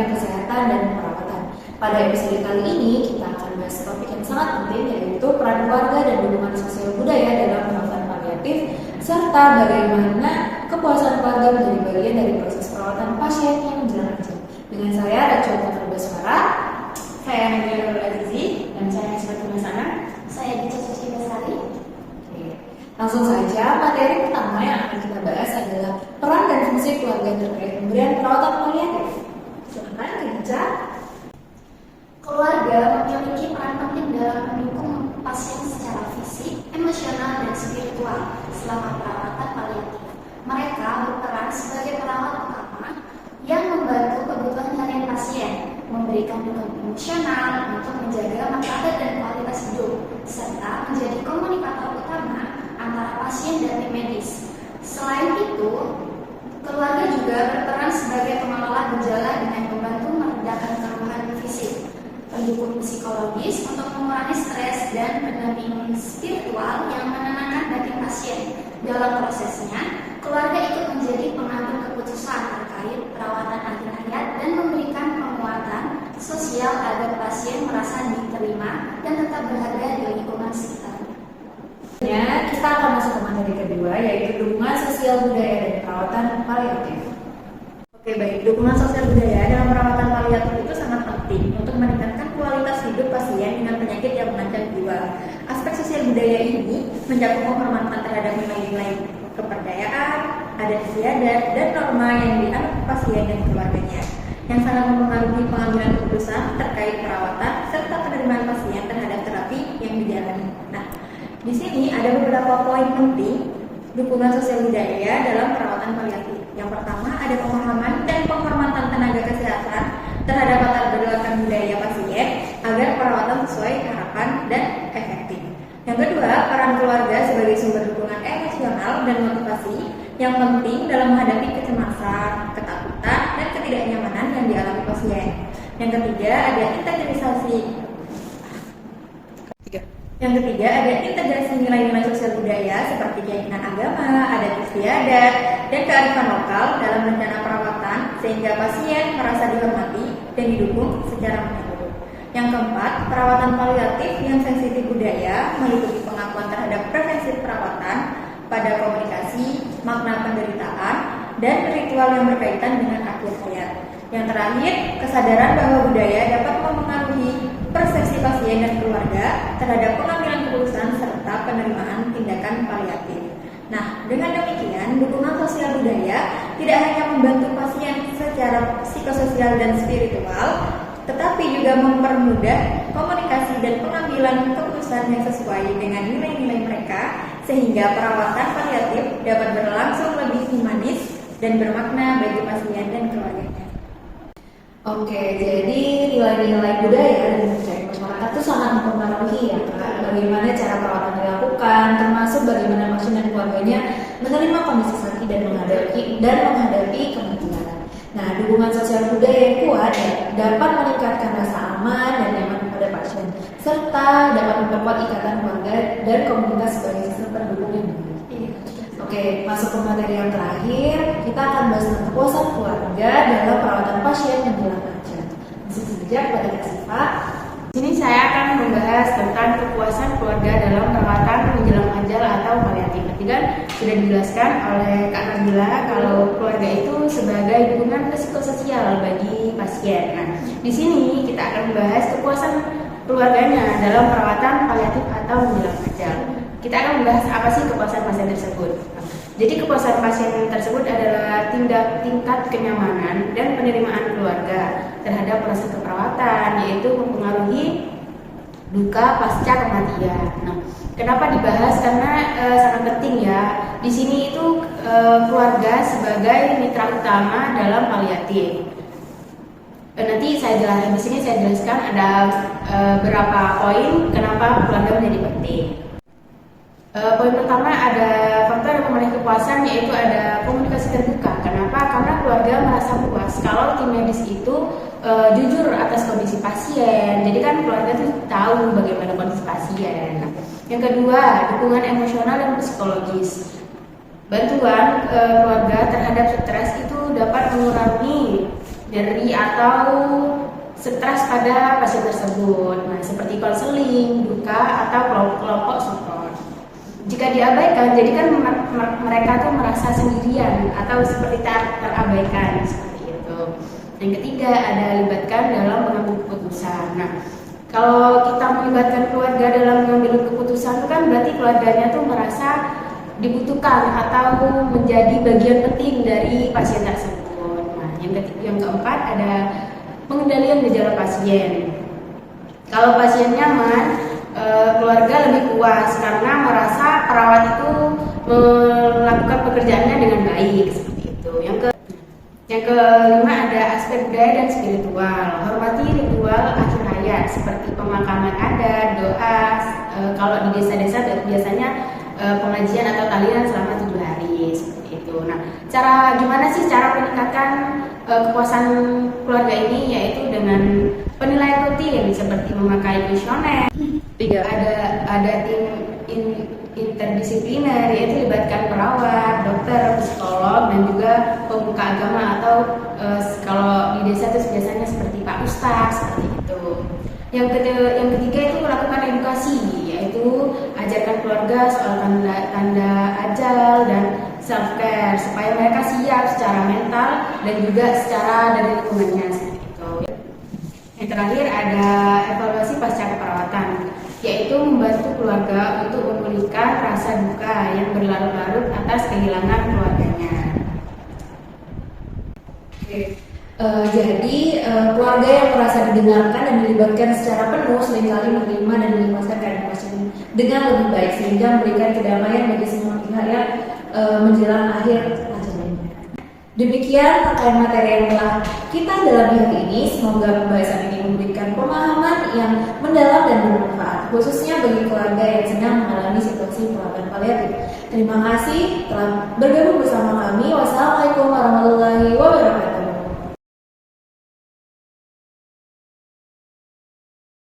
dunia kesehatan dan perawatan. Pada episode kali ini, kita akan bahas topik yang sangat penting, yaitu peran keluarga dan dukungan sosial budaya dalam perawatan paliatif, serta bagaimana kepuasan keluarga menjadi bagian dari proses perawatan pasien yang menjelang ajal. Dengan saya, Rachel Baswara, saya Nadia Azizi, dan saya Ismail Masana. Saya Dica Suci Basari. Langsung saja, materi pertama yang akan kita bahas adalah peran dan fungsi keluarga terkait pemberian perawatan paliatif. Silakan, Dica. Keluarga memiliki peran penting dalam mendukung pasien secara fisik, emosional, dan spiritual selama perawatan paliatif. Mereka berperan sebagai perawat utama yang membantu kebutuhan harian pasien, memberikan dukungan emosional untuk menjaga martabat dan kualitas hidup, serta menjadi komunikator utama antara pasien dan tim medis. Selain itu, keluarga juga berperan sebagai pengelola gejala dengan membantu meredakan keluhan fisik, pendukung psikologis untuk mengurangi stres, dan pendamping spiritual yang menenangkan batin pasien. Dalam prosesnya, keluarga ikut menjadi pengambil keputusan terkait perawatan akhir hayat dan memberikan penguatan sosial agar pasien merasa diterima dan tetap berharga di lingkungan sekitar. Kita akan masuk ke materi kedua, yaitu dukungan sosial budaya dan perawatan paliatif. Oke, baik. Dukungan sosial budaya dalam perawatan paliatif itu sangat penting untuk meningkatkan kualitas hidup pasien dengan penyakit yang mengancam jiwa. Aspek sosial budaya ini mencakup penghormatan terhadap nilai-nilai kepercayaan, adat istiadat, dan norma yang dianut pasien dan keluarganya, yang sangat mempengaruhi pengambilan keputusan terkait perawatan serta penerimaan pasien terhadap terapi yang dijalani. Nah, di sini ada beberapa poin penting dukungan sosial budaya dalam perawatan paliatif. Yang pertama, ada pemahaman dan penghormatan tenaga kesehatan terhadap latar belakang budaya pasien agar perawatan sesuai harapan dan efektif. Yang kedua, peran keluarga sebagai sumber dukungan emosional dan motivasi yang penting dalam menghadapi kecemasan, ketakutan, dan ketidaknyamanan yang dialami pasien. Yang ketiga, ada integrasi nilai-nilai sosial budaya seperti keyakinan agama, adat istiadat, dan kearifan lokal dalam rencana perawatan sehingga pasien merasa dihormati dan didukung secara menyeluruh. Yang keempat, perawatan paliatif yang sensitif budaya meliputi pengakuan terhadap prevensi perawatan pada komunikasi, makna penderitaan, dan ritual yang berkaitan dengan akhir hayat. Yang terakhir, kesadaran bahwa budaya dapat mempengaruhi persepsi pasien dan keluarga terhadap pengambilan keputusan serta penerimaan tindakan paliatif. Nah, dengan demikian, dukungan sosial budaya tidak hanya membantu pasien secara psikososial dan spiritual, tetapi juga mempermudah komunikasi dan pengambilan keputusan yang sesuai dengan nilai-nilai mereka, sehingga perawatan paliatif dapat berlangsung lebih humanis dan bermakna bagi pasien dan keluarganya. Oke, jadi nilai-nilai budaya dan budaya masyarakat itu sangat mempengaruhi ya Kak, bagaimana cara perawatan dilakukan, termasuk bagaimana pasien dan keluarganya menerima kondisi sakit dan menghadapi kematian. Nah, dukungan sosial budaya yang kuat dapat meningkatkan rasa aman dan nyaman pada pasien, serta dapat memperkuat ikatan keluarga dan komunitas sebagai sistem pendukung yang baik. Oke, masuk ke materi yang terakhir, kita akan bahas tentang kepuasan keluarga dalam perawatan pasien yang menjelang ajal. Langsung saja kepada Kak Siva. Di sini saya akan membahas tentang kepuasan keluarga dalam perawatan menjelang ajal atau paliatif. Tadi kan sudah dijelaskan oleh Kak Nabila kalau keluarga itu sebagai dukungan psikososial bagi pasien. Nah, di sini kita akan membahas kepuasan keluarganya dalam perawatan paliatif atau menjelang ajal. Kita akan membahas apa sih kepuasan pasien tersebut. Jadi kepuasan pasien tersebut adalah tingkat kenyamanan dan penerimaan keluarga terhadap proses keperawatan, yaitu mempengaruhi duka pasca kematian. Nah, kenapa dibahas? Karena sangat penting ya. Di sini itu keluarga sebagai mitra utama dalam paliatif. Nanti di sini saya jelaskan ada beberapa poin kenapa keluarga menjadi penting. Poin pertama, ada faktor yang memenuhi kepuasan, yaitu ada komunikasi terbuka. Kenapa? Karena keluarga merasa puas kalau tim medis itu jujur atas kondisi pasien. Jadi kan keluarga itu tahu bagaimana kondisi pasien. Yang kedua, dukungan emosional dan psikologis. Bantuan keluarga terhadap stres itu dapat mengurangi nyeri atau stres pada pasien tersebut. Nah, seperti konseling, duka, atau kelompok support. Jika diabaikan, jadi kan mereka tuh merasa sendirian atau seperti terabaikan seperti itu. Yang ketiga, ada libatkan dalam mengambil keputusan. Nah, kalau kita melibatkan keluarga dalam mengambil keputusan itu kan berarti keluarganya tuh merasa dibutuhkan atau menjadi bagian penting dari pasien tersebut. Nah, yang keempat ada pengendalian gejala pasien. Kalau pasien nyaman, keluarga lebih puas karena merasa perawat itu melakukan pekerjaannya dengan baik seperti itu. Yang kelima ada aspek budaya dan spiritual. Hormati ritual akhir hayat seperti pemakaman adat, doa. Kalau di desa-desa biasanya pengajian atau tahlilan selama 7 hari seperti itu. Nah, gimana sih cara meningkatkan kepuasan keluarga ini, yaitu dengan penilaian rutin seperti memakai kuesioner. Ada tim interdisipliner, yaitu libatkan perawat, dokter, psikolog, dan juga pemuka agama atau kalau di desa itu biasanya seperti Pak Ustaz seperti itu. Yang ketiga itu melakukan edukasi, yaitu ajarkan keluarga soal tanda ajal dan self care supaya mereka siap secara mental dan juga secara dari lingkungannya seperti itu. Yang terakhir ada evaluasi pasca keperawatan, yaitu membantu keluarga untuk memulihkan rasa duka yang berlarut-larut atas kehilangan keluarganya. Jadi keluarga yang merasa didengarkan dan dilibatkan secara penuh seringkali menerima dan mengikhlaskan keadaan pasien dengan lebih baik sehingga memberikan kedamaian bagi semua pihak yang menjelang akhir ajalnya. Demikian terkait materi yang telah kita dalami hari ini. Semoga pembahasan ini memberikan pemahaman yang mendalam dan bermanfaat, khususnya bagi keluarga yang sedang mengalami situasi perawatan paliatif. Terima kasih telah bergabung bersama kami. Wassalamualaikum warahmatullahi wabarakatuh.